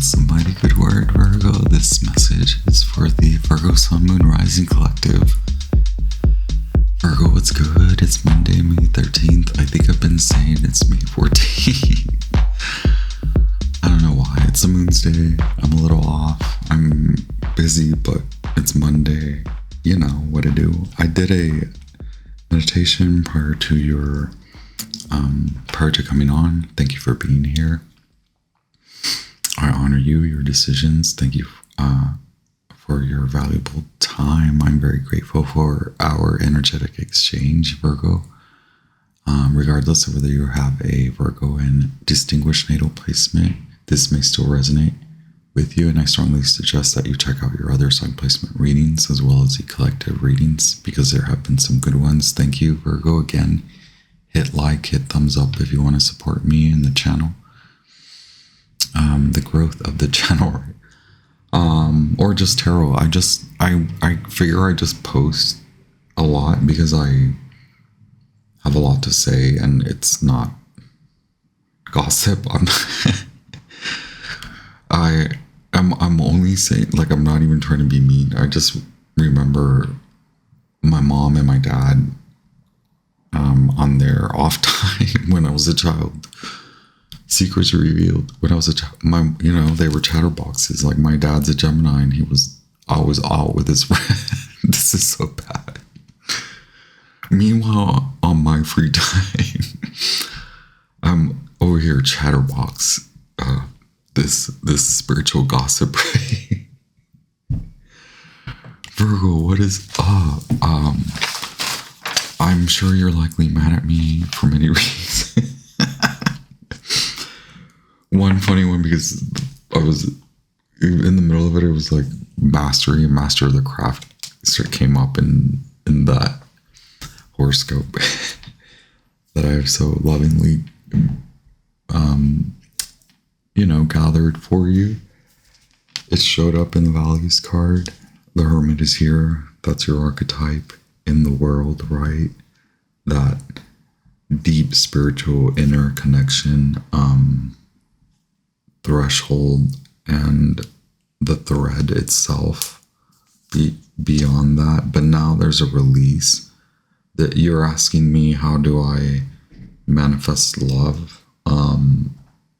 That's a mighty good word, Virgo. This message is for the Virgo Sun, Moon, Rising Collective. Virgo, what's good? It's Monday, May 13th. I think I've been saying it's May 14th. I don't know why. It's a Moon's Day. I'm a little off. I'm busy, but it's Monday. You know what to do. I did a meditation prior to coming on. Thank you for being here. I honor you, your decisions. Thank you for your valuable time. I'm very grateful for our energetic exchange, Virgo. Regardless of whether you have a Virgo and distinguished natal placement, this may still resonate with you, and I strongly suggest that you check out your other sign placement readings as well as the collective readings, because there have been some good ones. Thank you, Virgo. Again, hit like, hit thumbs up if you want to support me and the channel. The growth of the channel, or just tarot. I figure I just post a lot because I have a lot to say, and it's not gossip. I'm only saying, like, I'm not even trying to be mean. I just remember my mom and my dad on their off time when I was a child. Secrets revealed when I was a child. They were chatterboxes. Like, my dad's a Gemini, and he was always out with his friend. This is so bad. Meanwhile, on my free time, I'm over here chatterbox. This spiritual gossip. Virgo, what is up? I'm sure you're likely mad at me for many reasons. One funny one, because I was in the middle of it. It was like master of the craft. So it came up in that horoscope that I have so lovingly, gathered for you. It showed up in the values card. The Hermit is here. That's your archetype in the world, right? That deep spiritual inner connection, threshold, and the thread itself beyond that. But now there's a release that you're asking me, how do I manifest love?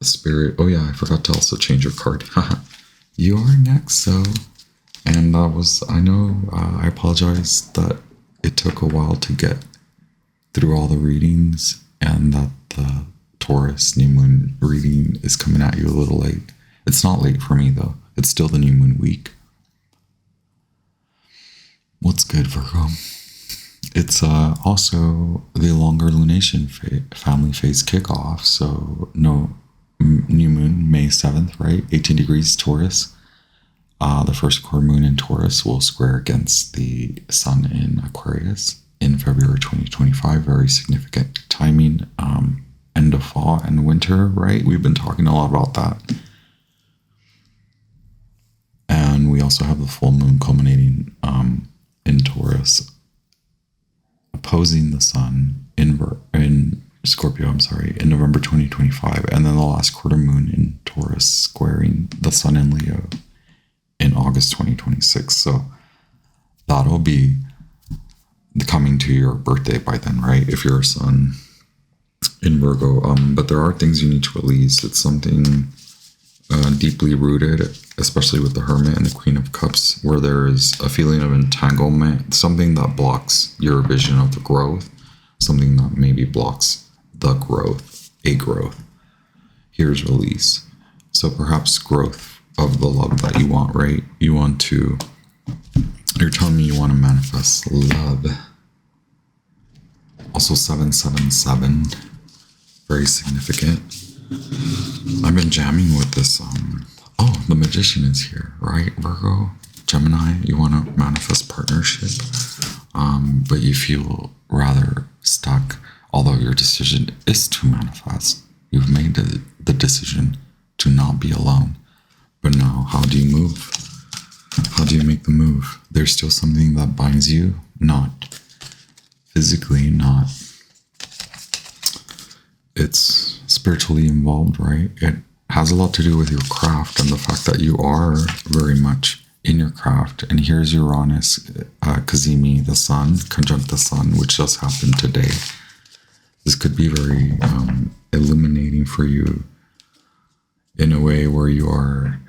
Spirit. Oh yeah, I forgot to also change your card. You are next, so. And I apologize that it took a while to get through all the readings, and that the Taurus new moon reading is coming at you a little late. It's not late for me though. It's still the new moon week. What's good, Virgo? It's also the longer lunation family phase kickoff. So no new moon, May 7th, right? 18 degrees Taurus. The first core moon in Taurus will square against the sun in Aquarius in February 2025. Very significant timing. End of fall and winter, right? We've been talking a lot about that. And we also have the full moon culminating in Taurus, opposing the sun in Scorpio, in November 2025. And then the last quarter moon in Taurus squaring the sun in Leo in August 2026. So that'll be coming to your birthday by then, right? If you're a sun in Virgo. But there are things you need to release. It's something deeply rooted, especially with the Hermit and the Queen of Cups, where there is a feeling of entanglement, something that blocks your vision of the growth, something that maybe blocks the growth, a growth. Here's release. So perhaps growth of the love that you want, right? You're telling me you want to manifest love. Also 777, very significant. I've been jamming with this. The Magician is here, right, Virgo? Gemini, you want to manifest partnership, but you feel rather stuck, although your decision is to manifest. You've made the decision to not be alone. But now, how do you move? How do you make the move? There's still something that binds you, not physically, it's spiritually involved, right? has a lot to do with your craft and the fact that you are very much in your craft. And here's Uranus, Kazemi, the sun, conjunct the sun, which just happened today. This could be very illuminating for you in a way where you are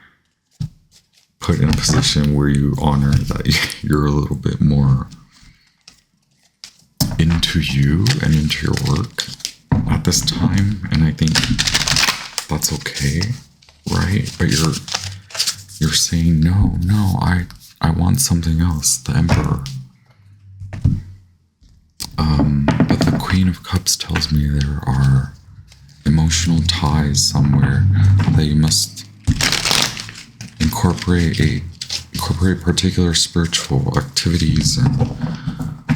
put in a position where you honor that you're a little bit more into you and into your work at this time. And I think that's okay, right? But you're saying, no, I want something else, the Emperor. But the Queen of Cups tells me there are emotional ties somewhere that you must incorporate particular spiritual activities and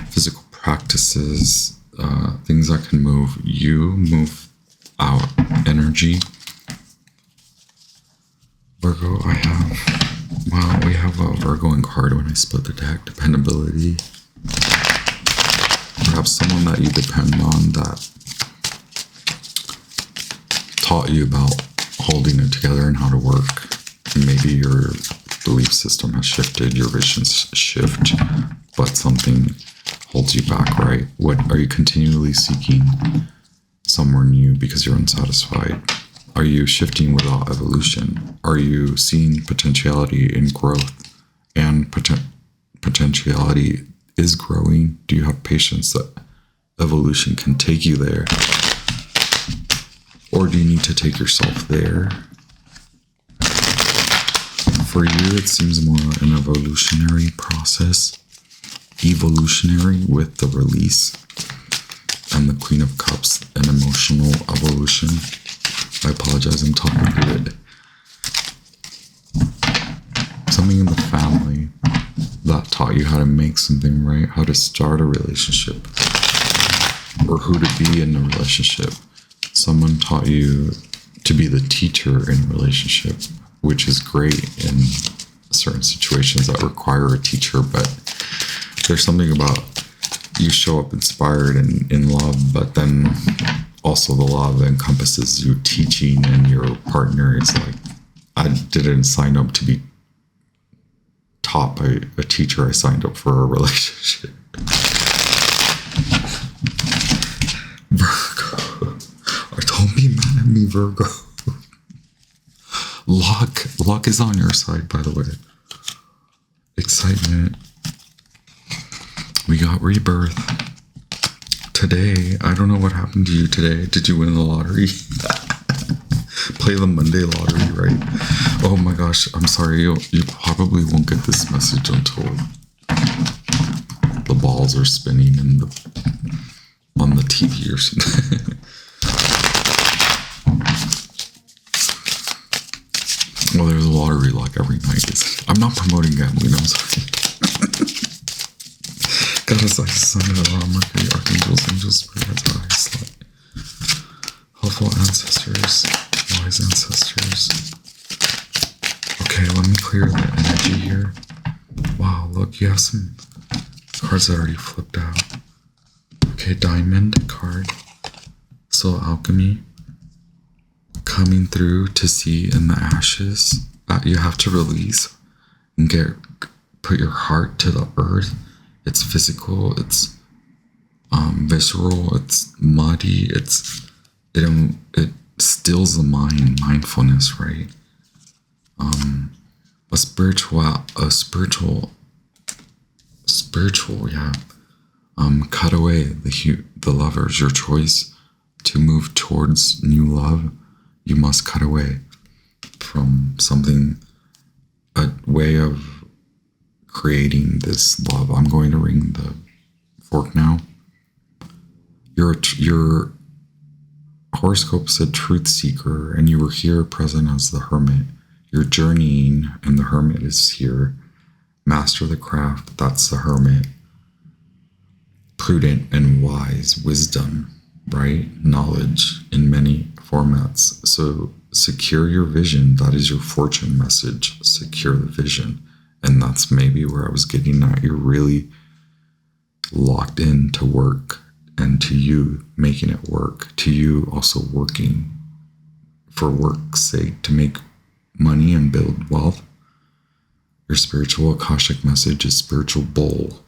physical practices, things that can move move out energy. Virgo, we have a Virgo card when I split the deck. Dependability. Perhaps someone that you depend on that taught you about holding it together and how to work. Maybe your belief system has shifted, your visions shift, but something holds you back, right? What are you continually seeking? Somewhere new because you're unsatisfied? Are you shifting without evolution? Are you seeing potentiality in growth and potentiality is growing? Do you have patience that evolution can take you there? Or do you need to take yourself there? For you, it seems more an evolutionary process. Evolutionary with the release. And the Queen of Cups, an emotional evolution. I apologize, I'm talking through it. Something in the family that taught you how to make something right, how to start a relationship, or who to be in a relationship. Someone taught you to be the teacher in a relationship, which is great in certain situations that require a teacher, but there's something about you show up inspired and in love, but then also the love encompasses you teaching, and your partner is like, I didn't sign up to be taught by a teacher, I signed up for a relationship. Virgo. Or don't be mad at me, Virgo. Luck is on your side, by the way. Excitement. We got rebirth. Today, I don't know what happened to you today. Did you win the lottery? Play the Monday lottery, right? Oh my gosh, I'm sorry. You probably won't get this message until the balls are spinning on the TV or something. Well, there's a lottery like every night. I'm not promoting gambling, I'm sorry. Goddess, I sun, Mercury, archangels, angels, spirits, eyes, helpful ancestors, wise ancestors. Okay, let me clear the energy here. Wow, look, you have some cards that already flipped out. Okay, diamond card. So alchemy. Coming through to see in the ashes that you have to release and put your heart to the earth. It's physical, it's visceral, it's muddy, it stills the mind, mindfulness, right? A spiritual, yeah. Cut away the lovers, your choice to move towards new love. You must cut away from something, a way of creating this love. I'm going to ring the fork now. Your horoscope said truth seeker, and you were here present as the hermit. You're journeying, and the hermit is here. Master the craft, that's the hermit. Prudent and wise, wisdom, right? Knowledge in many formats. So secure your vision. That is your fortune message. Secure the vision. And that's maybe where I was getting at. You're really locked in to work, and to you making it work, to you also working for work's sake to make money and build wealth. Your spiritual Akashic message is spiritual bull.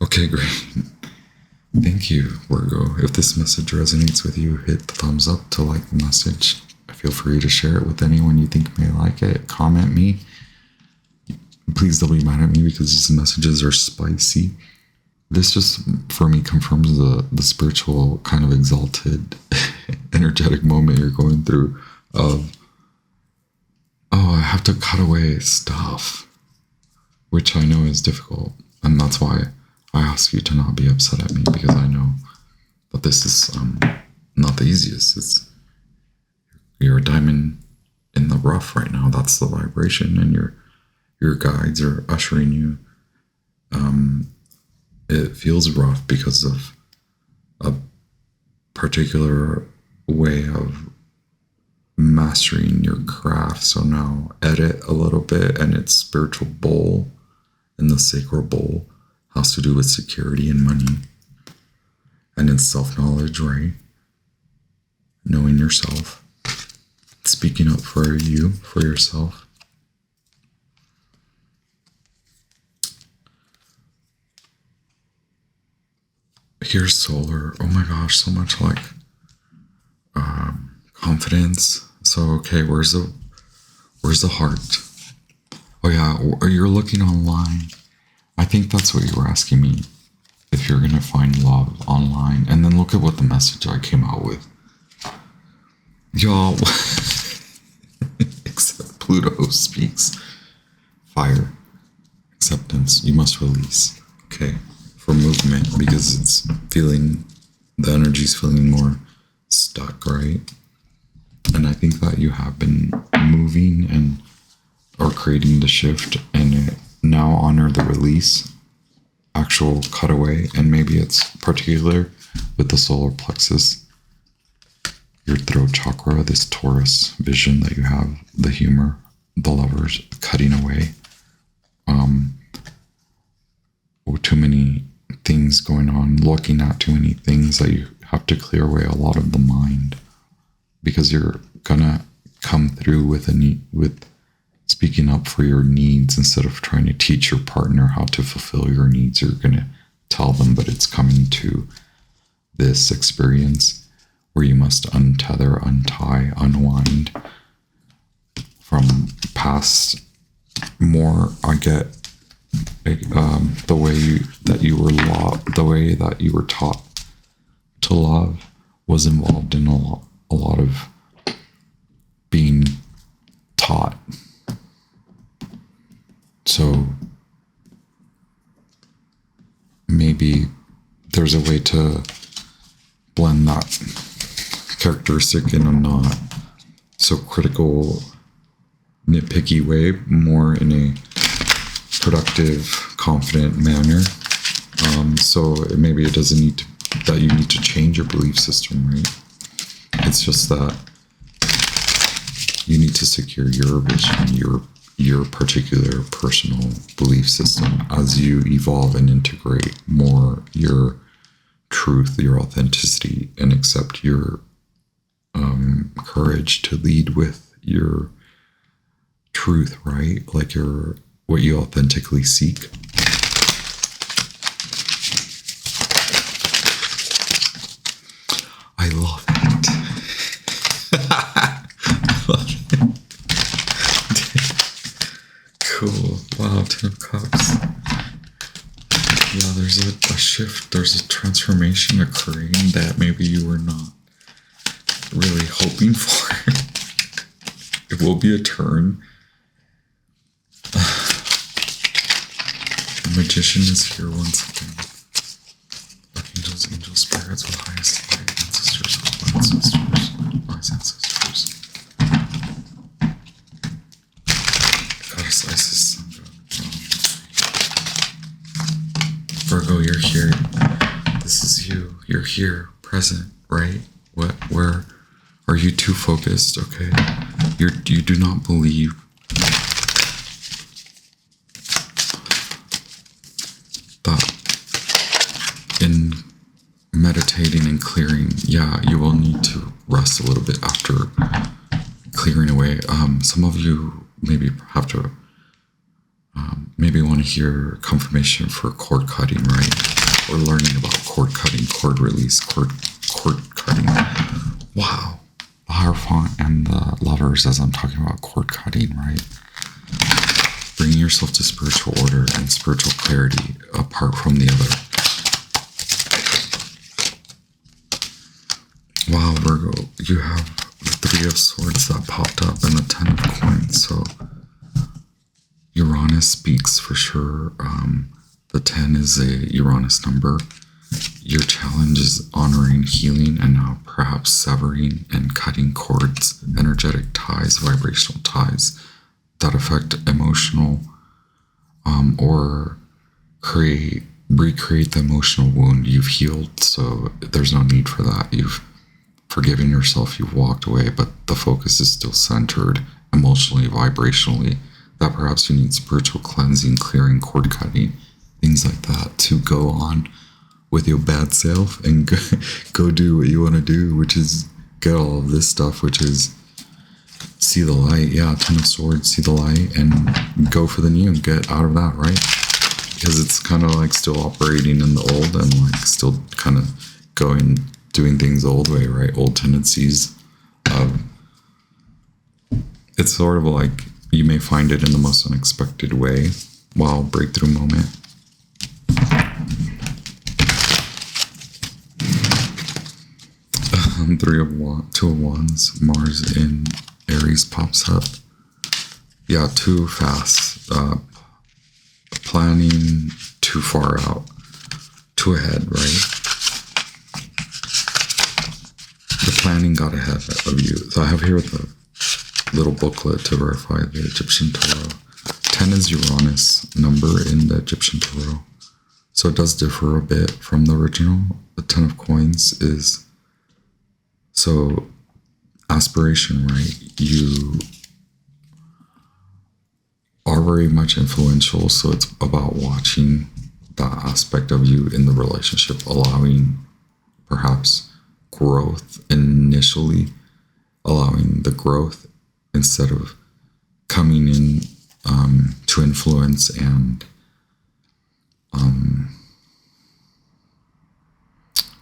Okay, great. Thank you, Virgo. If this message resonates with you, hit the thumbs up to like the message. Feel free to share it with anyone you think may like it. Comment me. Please don't be mad at me because these messages are spicy. This just, for me, confirms the spiritual kind of exalted, energetic moment you're going through of, oh, I have to cut away stuff, which I know is difficult. And that's why I ask you to not be upset at me, because I know that this is not the easiest. You're a diamond in the rough right now. That's the vibration, and your guides are ushering you. It feels rough because of a particular way of mastering your craft. So now edit a little bit, and it's spiritual bowl, and the sacred bowl has to do with security and money, and it's self-knowledge, right? Knowing yourself, speaking up for you, for yourself. Here's solar. Oh my gosh, so much like confidence. So okay, where's the heart? Oh yeah, or you're looking online. I think that's what you were asking me. If you're gonna find love online, and then look at what the message I came out with. Y'all, except Pluto speaks. Fire, acceptance. You must release. Okay. For movement, because it's feeling, the energy's feeling more stuck, right? And I think that you have been moving and or creating the shift, and now honor the release, actual cutaway, and maybe it's particular with the solar plexus, your throat chakra, this Taurus vision that you have, the humor, the lovers, cutting away. Too many things going on, looking at too many things that you have to clear away a lot of the mind, because you're gonna come through with with speaking up for your needs instead of trying to teach your partner how to fulfill your needs. You're gonna tell them, but it's coming to this experience where you must untether, untie, unwind from past. More I get the way that you were taught to love was involved in a lot of being taught. So maybe there's a way to blend that characteristic in a not so critical, nitpicky way, more in a productive, confident manner. So maybe it doesn't need that you need to change your belief system, right? It's just that you need to secure your vision, your particular personal belief system as you evolve and integrate more your truth, your authenticity, and accept your courage to lead with your truth, right? Like what you authentically seek. I love it. I love it. Cool. Wow, 10 of Cups. Yeah, there's a shift, there's a transformation occurring that maybe you were not really hoping for. It will be a turn. The Magician is here once again. Archangels, angels, spirits with highest light, ancestors, wise ancestors. Goddess Isis, Sun God. Virgo, you're here. This is you. You're here, present, right? Where are you too focused? Okay, you do not believe that in meditating and clearing, yeah, you will need to rest a little bit after clearing away. Some of you maybe have to maybe want to hear confirmation for cord cutting, right? Or learning about cord cutting, cord release, cord cutting. Wow. The Hierophant and the Lovers, as I'm talking about cord cutting, right? Bringing yourself to spiritual order and spiritual clarity apart from the other. Wow, Virgo, you have the Three of Swords that popped up and the Ten of Coins. So Uranus speaks for sure. The 10 is a Uranus number. Your challenge is honoring, healing, and now perhaps severing and cutting cords, energetic ties, vibrational ties that affect emotional or recreate the emotional wound you've healed. So there's no need for that. You've forgiven yourself, you've walked away, but the focus is still centered emotionally, vibrationally, that perhaps you need spiritual cleansing, clearing, cord cutting, things like that to go on with your bad self and go do what you want to do, which is get all of this stuff, which is see the light. Yeah, Ten of Swords, see the light and go for the new, get out of that, right? Because it's kind of like still operating in the old and like still kind of doing things the old way, right? Old tendencies. It's sort of like you may find it in the most unexpected way. Wow, breakthrough moment. Two of Wands, Mars in Aries pops up. Yeah, too fast. Planning too far out, too ahead, right? The planning got ahead of you. So I have here the little booklet to verify the Egyptian tarot. 10 is Uranus number in the Egyptian tarot. So it does differ a bit from the original. The 10 of Coins is so aspiration, right? You are very much influential, so it's about watching that aspect of you in the relationship, allowing perhaps growth initially, allowing the growth instead of coming in to influence and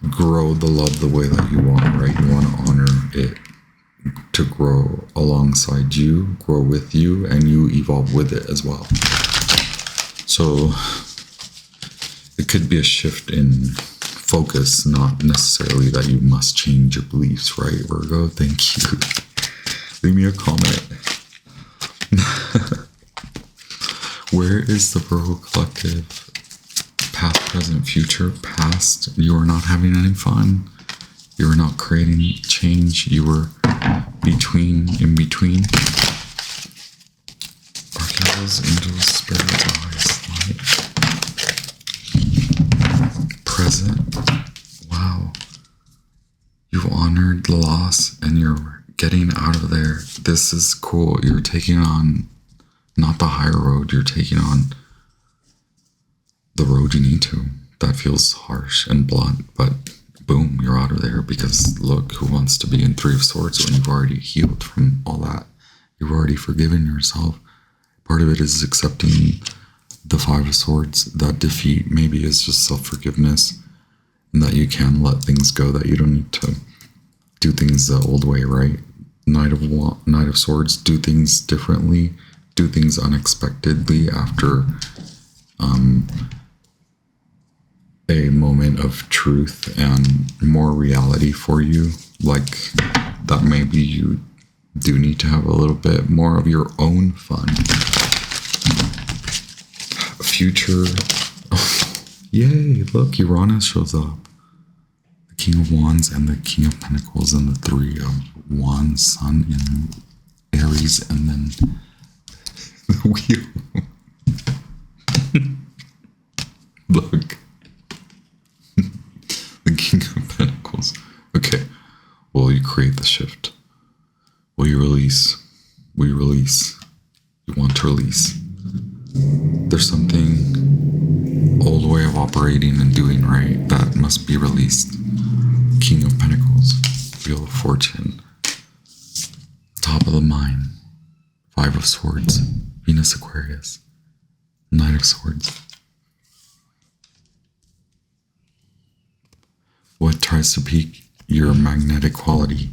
grow the love the way that you want, right? You want to honor it to grow alongside you, grow with you, and you evolve with it as well. So it could be a shift in focus, not necessarily that you must change your beliefs, right, Virgo? Thank you. Leave me a comment. Where is the Virgo collective? Past, present, future. Past, you are not having any fun. You are not creating change. You were in between. Archangels, angels, spirits, eyes, light. Present. Wow. You've honored the loss and you're getting out of there. This is cool. You're taking on not the higher road. You're taking on the road you need to. That feels harsh and blunt, but boom, you're out of there because look, who wants to be in Three of Swords when you've already healed from all that? You've already forgiven yourself. Part of it is accepting the Five of Swords. That defeat maybe is just self-forgiveness and that you can let things go, that you don't need to do things the old way, right? Knight of Swords, do things differently, do things unexpectedly after a moment of truth and more reality for you. Like that maybe you do need to have a little bit more of your own fun. Future. Yay, look, Uranus shows up. The King of Wands and the King of Pentacles and the Three of Wands, Sun in Aries, and then the Wheel. Look. The King of Pentacles. Okay. Will you create the shift? Will you release? Will you release? You want to release. There's something old way of operating and doing, right? That must be released. King of Pentacles, Wheel of Fortune, Top of the Mind, Five of Swords, Venus Aquarius, Knight of Swords. What tries to pique your magnetic quality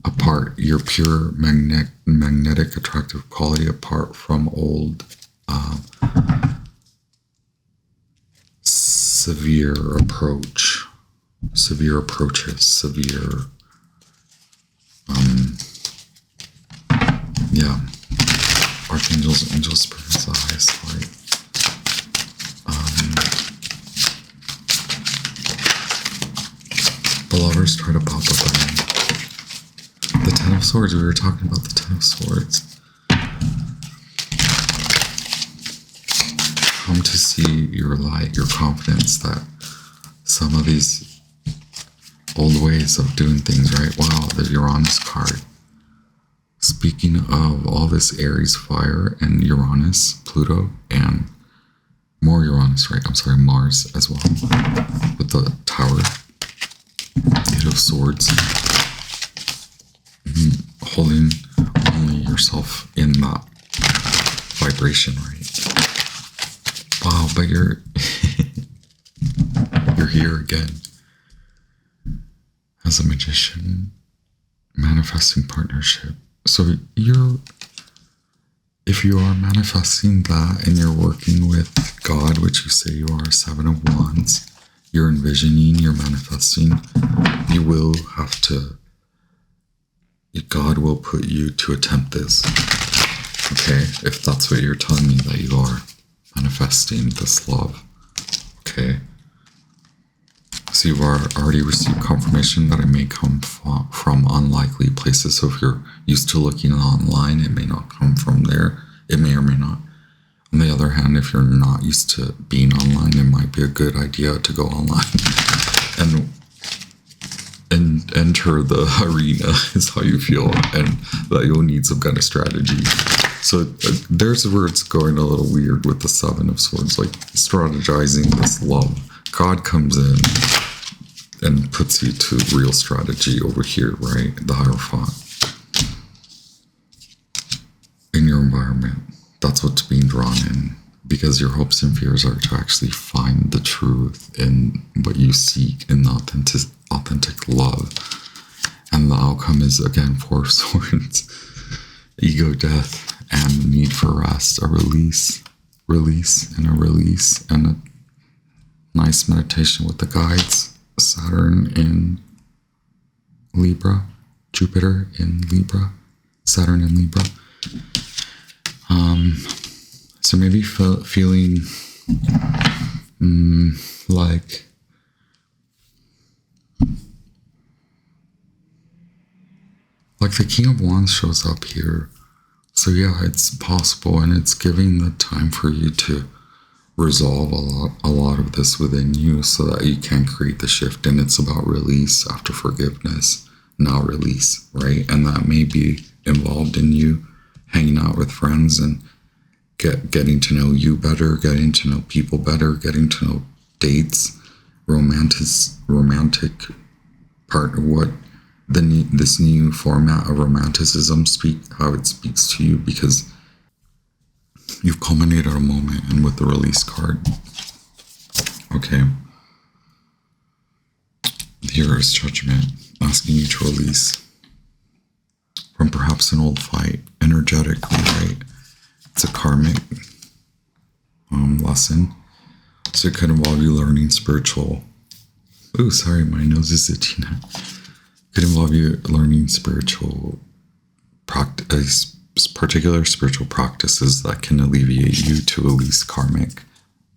apart, your pure magnetic attractive quality apart from old severe approaches, yeah, archangels, angels, spirits, the highest light. The lovers try to pop up again. The Ten of Swords, we were talking about the Ten of Swords. Come to see your light, your confidence that some of these old ways of doing things, right? Wow, the Uranus card. Speaking of all this Aries fire and Uranus, Pluto, and more Uranus, right? I'm sorry, Mars as well. With the Tower, Eight of Swords. Holding only yourself in that vibration, right? Wow, but you're you're here again as a magician, manifesting partnership. So if you are manifesting that and you're working with God, which you say you are, Seven of Wands, you're envisioning, you're manifesting, you will have to, God will put you to attempt this. Okay, if that's what you're telling me that you are manifesting this love. Okay. So you've already received confirmation that it may come from unlikely places. So if you're used to looking online, it may not come from there. It may or may not. On the other hand, if you're not used to being online, it might be a good idea to go online and enter the arena is how you feel, and that you'll need some kind of strategy. So there's where it's going a little weird with the Seven of Swords, like strategizing this love. God comes in and puts you to real strategy over here, right? The Hierophant. In your environment. That's what's being drawn in. Because your hopes and fears are to actually find the truth in what you seek in the authentic love. And the outcome is, again, Four of Swords. Ego death and need for rest. A release and a nice meditation with the guides. Saturn in Libra, Jupiter in Libra, Saturn in Libra. So maybe feeling like the King of Wands shows up here. So yeah, it's possible, and it's giving the time for you to resolve a lot of this within you so that you can create the shift. And it's about release after forgiveness, now release, right? And that may be involved in you hanging out with friends and getting to know you better, getting to know people better, getting to know dates, romantic part of what this new format of romanticism how it speaks to you, because you've culminated a moment, and with the release card. Okay. Here is Judgment, asking you to release from perhaps an old fight, energetically, right? It's a karmic lesson. So it could involve you learning spiritual. Oh, sorry, my nose is itchy now. It could involve you learning spiritual practice, particular spiritual practices that can alleviate you to release karmic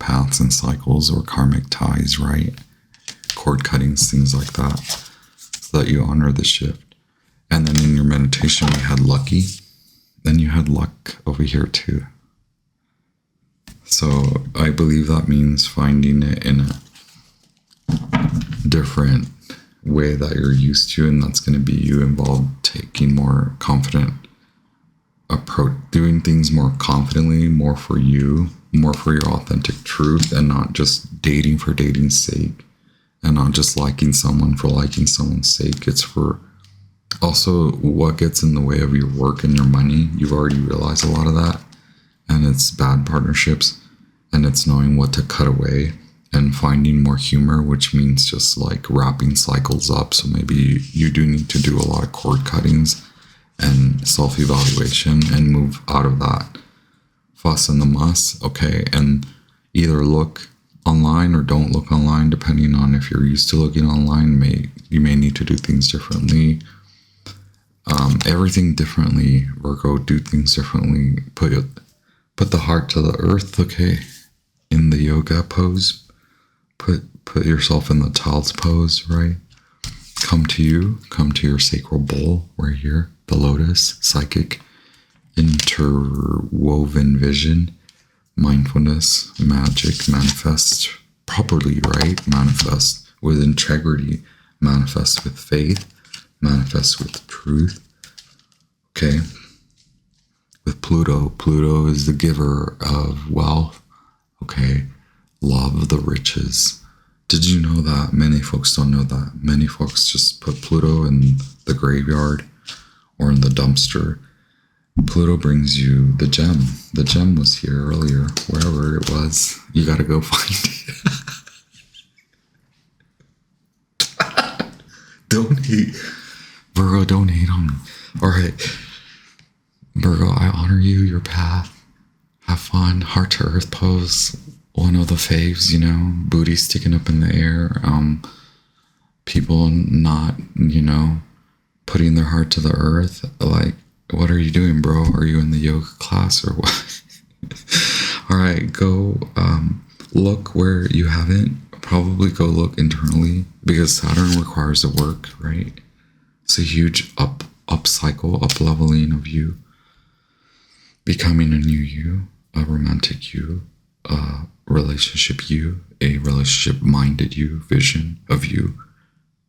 paths and cycles or karmic ties, right? Cord cuttings, things like that, so that you honor the shift. And then in your meditation, we had lucky. Then you had luck over here too. So I believe that means finding it in a different way that you're used to, and that's going to be you involved taking more confident approach, doing things more confidently, more for you, more for your authentic truth, and not just dating for dating's sake and not just liking someone for liking someone's sake. It's for also what gets in the way of your work and your money. You've already realized a lot of that, and it's bad partnerships, and it's knowing what to cut away and finding more humor, which means just like wrapping cycles up. So maybe you do need to do a lot of cord cuttings and self-evaluation and move out of that fuss and the muss. Okay, and either look online or don't look online, depending on if you're used to looking online. You may need to do things differently. Everything differently, Virgo. Do things differently. Put the heart to the earth. Okay, in the yoga pose. Put yourself in the child's pose, right? Come to your sacral bowl right here, the lotus, psychic, interwoven vision, mindfulness, magic, manifest properly, right? Manifest with integrity, manifest with faith, manifest with truth. Okay. With Pluto is the giver of wealth. Okay. Love the riches. Did you know that? Many folks don't know that. Many folks just put Pluto in the graveyard or in the dumpster. Pluto brings you the gem. The gem was here earlier, wherever it was. You gotta go find it. Don't hate. Virgo, don't hate on me. All right. Virgo, I honor you, your path. Have fun. Heart to earth pose. One of the faves, booty sticking up in the air. People not, putting their heart to the earth. Like, what are you doing, bro? Are you in the yoga class or what? All right, go look where you haven't. Probably go look internally, because Saturn requires the work, right? It's a huge up cycle, up leveling of you, becoming a new you, a romantic you, a relationship you, a relationship minded you, vision of you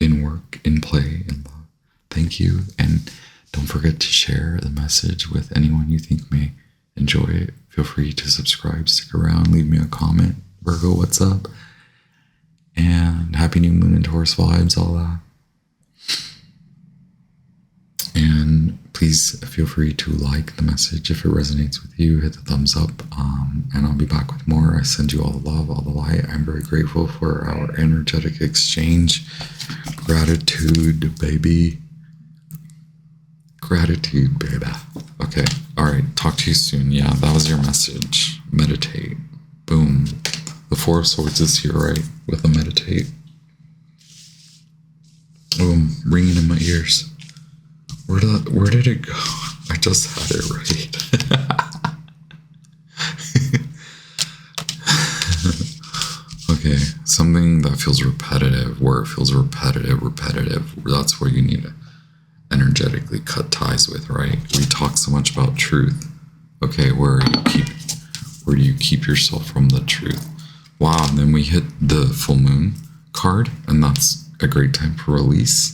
in work, in play, in love. Thank you. And don't forget to share the message with anyone you think may enjoy it. Feel free to subscribe, stick around, leave me a comment. Virgo, what's up? And happy new moon and Taurus vibes, all that. And please feel free to like the message if it resonates with you. Hit the thumbs up, and I'll be back with more. I send you all the love, all the light. I'm very grateful for our energetic exchange. Gratitude, baby. Gratitude, baby. Okay. All right. Talk to you soon. Yeah, that was your message. Meditate. Boom. The Four of Swords is here, right? With a meditate. Boom. Ringing in my ears. Where did it go? I just had it right. Okay, something that feels repetitive, where it feels repetitive, that's where you need to energetically cut ties with, right? We talk so much about truth. Okay, where do you keep yourself from the truth? Wow, and then we hit the full moon card, and that's a great time for release.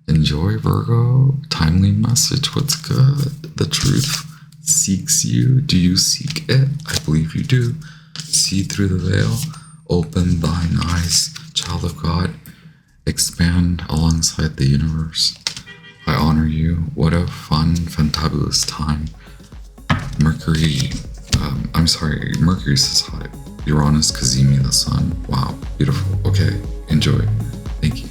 Enjoy, Virgo. Timely message. What's good? The truth seeks you. Do you seek it? I believe you do. See through the veil. Open thine eyes, child of God. Expand alongside the universe. I honor you. What a fun, fantabulous time. Mercury says hi. Uranus, Kazemi, the sun. Wow, beautiful. Okay, enjoy. Thank you.